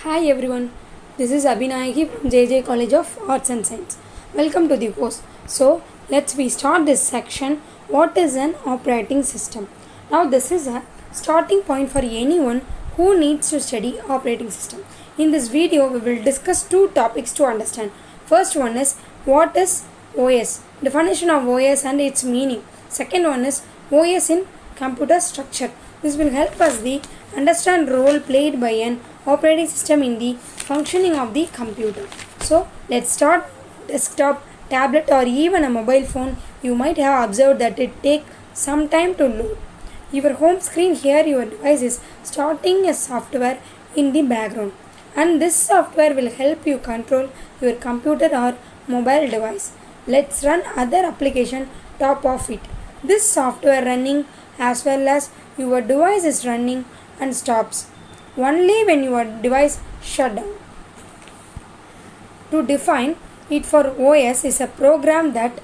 Hi everyone, this is Abhinayaki from JJ College of Arts and Science. Welcome to the course. So, we start this section. What is an operating system? Now, this is a starting point for anyone who needs to study operating system. In this video, we will discuss two topics to understand. First one is what is OS, definition of OS and its meaning. Second one is OS in computer structure. This will help us the understand role played by an operating system in the functioning of the computer. So let's start. Desktop, tablet or even a mobile phone, you might have observed that it takes some time to load. Your home screen here, your device is starting a software in the background, and this software will help you control your computer or mobile device. Let's run other application top of it. This software running as well as your device is running and stops only when your device shut down. To define it for OS is a program that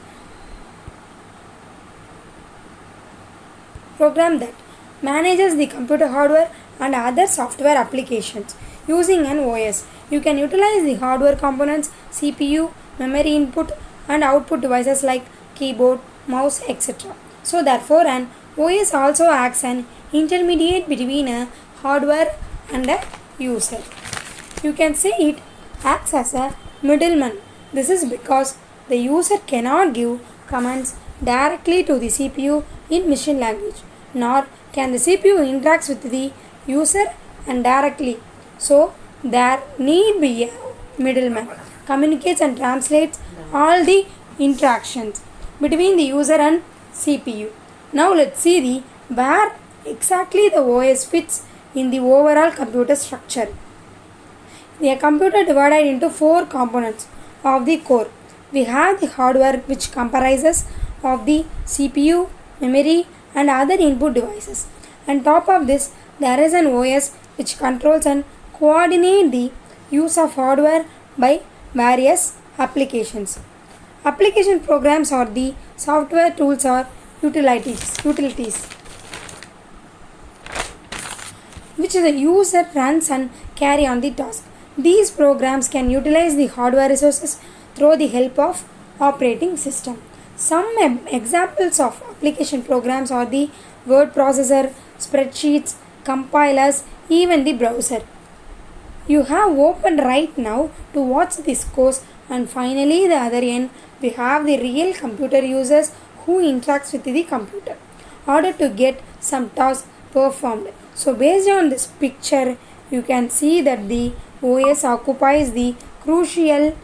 manages the computer hardware and other software applications. Using an OS, you can utilize the hardware components, CPU, memory input and output devices like keyboard, mouse, etc. So therefore an OS also acts an intermediate between a hardware and a user. You can say it acts as a middleman. This is because the user cannot give commands directly to the CPU in machine language, nor can the CPU interact with the user and directly. So there need be a middleman communicates and translates all the interactions between the user and CPU. Now let's see where exactly the OS fits in the overall computer structure. A computer divided into four components of the core. We have the hardware which comprises of the CPU, memory and other input devices. On top of this, there is an OS which controls and coordinates the use of hardware by various applications. Application programs are the software tools or utilities which the user runs and carry on the task. These programs can utilize the hardware resources through the help of operating system. Some examples of application programs are the word processor, spreadsheets, compilers, even the browser. You have opened right now to watch this course, and finally the other end we have the real computer users who interacts with the computer in order to get some task performed. So based on this picture, you can see that the OS occupies the crucial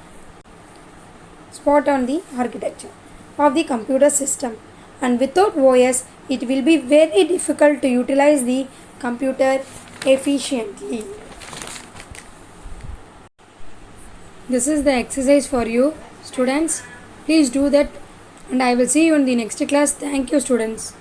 spot on the architecture of the computer system, and without OS it will be very difficult to utilize the computer efficiently. This is the exercise for you students. Please do that and I will see you in the next class. Thank you students.